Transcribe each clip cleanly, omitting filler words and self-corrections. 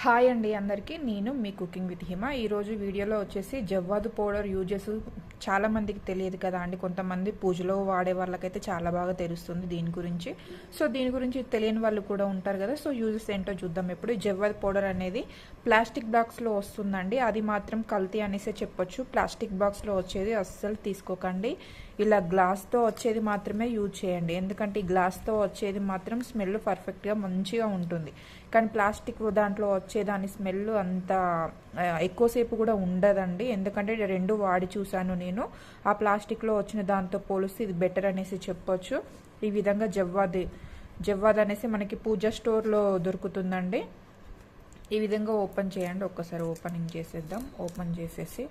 Hi అండి అందరికీ. నేను మీ కుకింగ్ విత్ హిమ. ఈరోజు వీడియోలో వచ్చేసి జవ్వాదు పౌడర్ యూజెస్ చాలా మందికి తెలియదు కదా అండి. కొంతమంది పూజలో వాడే వాళ్ళకైతే చాలా బాగా తెలుస్తుంది దీని గురించి. సో దీని గురించి తెలియని వాళ్ళు కూడా ఉంటారు కదా. సో యూజెస్ ఏంటో చూద్దాం. ఇప్పుడు జవ్వాదు పౌడర్ అనేది ప్లాస్టిక్ బాక్స్లో వస్తుందండి. అది మాత్రం కల్తీ అనేసే చెప్పొచ్చు. ప్లాస్టిక్ బాక్స్లో వచ్చేది అస్సలు తీసుకోకండి. ఇలా గ్లాస్తో వచ్చేది మాత్రమే యూజ్ చేయండి. ఎందుకంటే ఈ గ్లాస్తో వచ్చేది మాత్రం స్మెల్ పర్ఫెక్ట్గా మంచిగా ఉంటుంది. కానీ ప్లాస్టిక్ దాంట్లో వచ్చేదాని స్మెల్ అంత ఎక్కువసేపు కూడా ఉండదండి. ఎందుకంటే రెండు వాడి చూశాను నేను. ఆ ప్లాస్టిక్లో వచ్చిన దాంతో పోలిస్తే ఇది బెటర్ అనేసి చెప్పొచ్చు. ఈ విధంగా జవ్వాద్ అనేసి మనకి పూజా స్టోర్లో దొరుకుతుందండి. ఈ విధంగా ఓపెన్ చేయండి. ఒక్కసారి ఓపెనింగ్ చేసేద్దాం. ఓపెన్ చేసేసి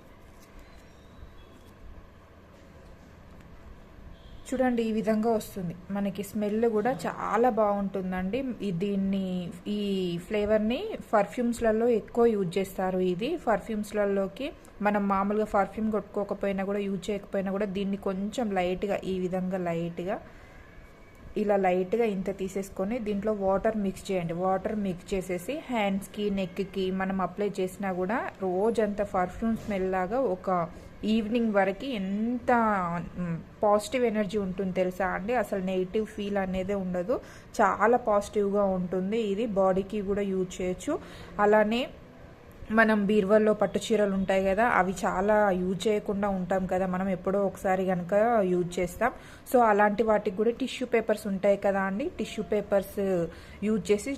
చూడండి, ఈ విధంగా వస్తుంది. మనకి స్మెల్ కూడా చాలా బాగుంటుందండి. ఈ ఫ్లేవర్ని పర్ఫ్యూమ్స్లలో ఎక్కువ యూజ్ చేస్తారు. ఇది పర్ఫ్యూమ్స్లలోకి మనం మామూలుగా పర్ఫ్యూమ్ కొట్టుకోకపోయినా కూడా, యూజ్ చేయకపోయినా కూడా దీన్ని కొంచెం లైట్గా ఈ విధంగా లైట్గా ఇంత తీసేసుకొని దీంట్లో వాటర్ మిక్స్ చేయండి. వాటర్ మిక్స్ చేసేసి హ్యాండ్స్కి, నెక్కి మనం అప్లై చేసినా కూడా రోజంతా పర్ఫ్యూమ్ స్మెల్ లాగా ఒక ఈవినింగ్ వరకు ఎంత పాజిటివ్ ఎనర్జీ ఉంటుంది తెలుసా అండి. అసలు నెగిటివ్ ఫీల్ అనేది ఉండదు. చాలా పాజిటివ్గా ఉంటుంది. ఇది బాడీకి కూడా యూజ్ చేయొచ్చు. అలానే మనం బీరువాల్లో పట్టు చీరలు ఉంటాయి కదా, అవి చాలా యూజ్ చేయకుండా ఉంటాం కదా, మనం ఎప్పుడో ఒకసారి కనుక యూజ్ చేస్తాం. సో అలాంటి వాటికి కూడా టిష్యూ పేపర్స్ ఉంటాయి కదా అండి. టిష్యూ పేపర్స్ యూజ్ చేసి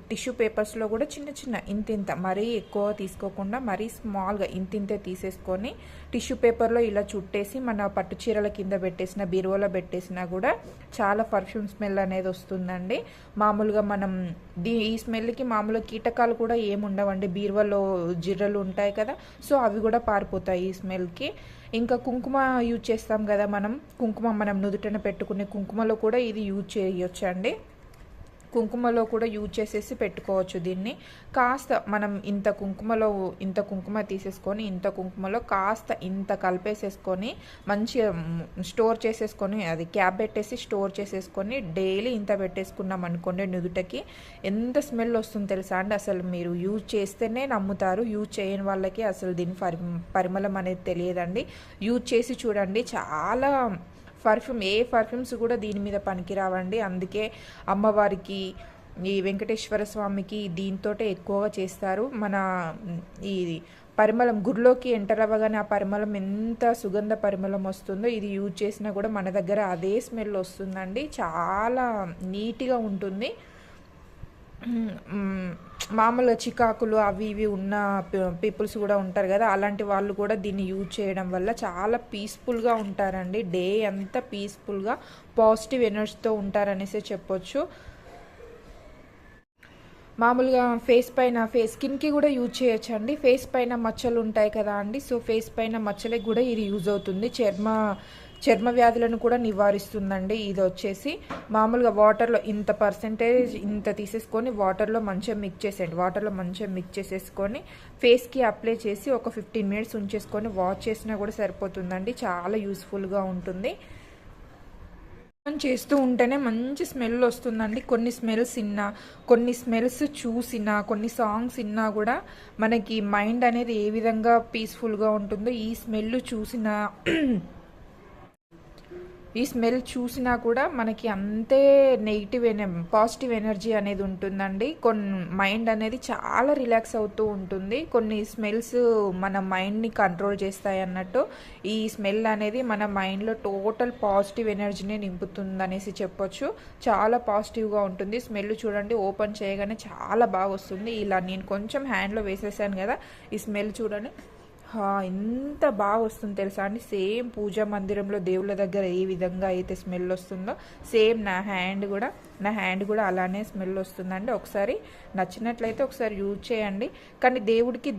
టిష్యూ పేపర్స్లో కూడా చిన్న చిన్న ఇంత మరీ ఎక్కువ తీసుకోకుండా మరీ స్మాల్గా ఇంతే తీసేసుకొని టిష్యూ పేపర్లో ఇలా చుట్టేసి మన పట్టు చీరల కింద పెట్టేసిన, బీరువాలో పెట్టేసినా కూడా చాలా పర్ఫ్యూమ్ స్మెల్ అనేది వస్తుందండి. మామూలుగా మనం ఈ స్మెల్కి మామూలుగా కీటకాలు కూడా ఏముండవండి. బీరువాలో జిర్రలు ఉంటాయి కదా, సో అవి కూడా పారిపోతాయి ఈ స్మెల్కి. ఇంకా కుంకుమ యూజ్ చేస్తాం కదా కుంకుమ మనం నుదుటన పెట్టుకునే కుంకుమలో కూడా ఇది యూజ్ చేయొచ్చు అండి. కుంకుమలో కూడా యూజ్ చేసేసి పెట్టుకోవచ్చు దీన్ని. కాస్త మనం ఇంత కుంకుమ తీసేసుకొని ఇంత కుంకుమలో కాస్త ఇంత కలిపేసేసుకొని మంచిగా స్టోర్ చేసేసుకొని, అది క్యాప్ పెట్టేసి స్టోర్ చేసేసుకొని డైలీ ఇంత పెట్టేసుకున్నాం అనుకోండి నుదుటకి, ఎంత స్మెల్ వస్తుంది తెలుసా అండి. అసలు మీరు యూజ్ చేస్తేనే నమ్ముతారు. యూజ్ చేయని వాళ్ళకి అసలు దీని పరిమళం అనేది తెలియదండి. యూజ్ చేసి చూడండి. చాలా ఏ పర్ఫ్యూమ్స్ కూడా దీని మీద పనికిరావండి. అందుకే అమ్మవారికి, ఈ వెంకటేశ్వర స్వామికి దీంతోటే ఎక్కువగా చేస్తారు. మన ఈ పరిమళం గుడిలోకి ఎంటర్ అవ్వగానే ఆ పరిమళం ఎంత సుగంధ పరిమళం వస్తుందో ఇది యూజ్ చేసినా కూడా మన దగ్గర అదే స్మెల్ వస్తుందండి. చాలా నీట్గా ఉంటుంది. మామూలుగా చికాకులు అవి ఇవి ఉన్న పీపుల్స్ కూడా ఉంటారు కదా, అలాంటి వాళ్ళు కూడా దీన్ని యూజ్ చేయడం వల్ల చాలా పీస్ఫుల్గా ఉంటారండి. డే అంతా పీస్ఫుల్గా పాజిటివ్ ఎనర్జీతో ఉంటారనేసి చెప్పొచ్చు. మామూలుగా స్కిన్కి కూడా యూజ్ చేయొచ్చు అండి. ఫేస్ పైన మచ్చలు ఉంటాయి కదా అండి, సో ఫేస్ పైన మచ్చలకి కూడా ఇది యూజ్ అవుతుంది. చర్మ వ్యాధులను కూడా నివారిస్తుందండి. ఇది వచ్చేసి మామూలుగా వాటర్లో ఇంత పర్సెంటేజ్ ఇంత తీసేసుకొని వాటర్లో మంచిగా మిక్స్ చేసేయండి. వాటర్లో మంచిగా మిక్స్ చేసేసుకొని ఫేస్కి అప్లై చేసి ఒక 15 మినిట్స్ ఉంచేసుకొని వాష్ చేసినా కూడా సరిపోతుందండి. చాలా యూస్ఫుల్గా ఉంటుంది. చేస్తూ ఉంటేనే మంచి స్మెల్ వస్తుందండి. కొన్ని స్మెల్స్ చూసినా, కొన్ని సాంగ్స్ విన్నా కూడా మనకి మైండ్ అనేది ఏ విధంగా పీస్ఫుల్గా ఉంటుందో ఈ స్మెల్ చూసినా కూడా మనకి అంతే పాజిటివ్ ఎనర్జీ అనేది ఉంటుందండి. మైండ్ అనేది చాలా రిలాక్స్ అవుతూ ఉంటుంది. కొన్ని స్మెల్స్ మన మైండ్ని కంట్రోల్ చేస్తాయి అన్నట్టు ఈ స్మెల్ అనేది మన మైండ్లో టోటల్ పాజిటివ్ ఎనర్జీని నింపుతుంది అనేసి చెప్పొచ్చు. చాలా పాజిటివ్గా ఉంటుంది. స్మెల్ చూడండి, ఓపెన్ చేయగానే చాలా బాగా వస్తుంది. ఇలా నేను కొంచెం హ్యాండ్లో వేసేసాను కదా, ఈ స్మెల్ చూడండి ఎంత బాగా వస్తుంది తెలుసా అండి. సేమ్ పూజా మందిరంలో దేవుళ్ళ దగ్గర ఏ విధంగా అయితే స్మెల్ వస్తుందో సేమ్ నా హ్యాండ్ కూడా అలానే స్మెల్ వస్తుందండి. ఒకసారి నచ్చినట్లయితే ఒకసారి యూజ్ చేయండి. కానీ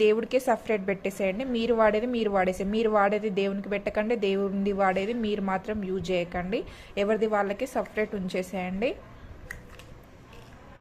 దేవుడికే సపరేట్ పెట్టేసేయండి. మీరు వాడేది దేవునికి పెట్టకండి. దేవుడిని వాడేది మీరు మాత్రం యూజ్ చేయకండి. ఎవరిది వాళ్ళకి సపరేట్ ఉంచేసేయండి.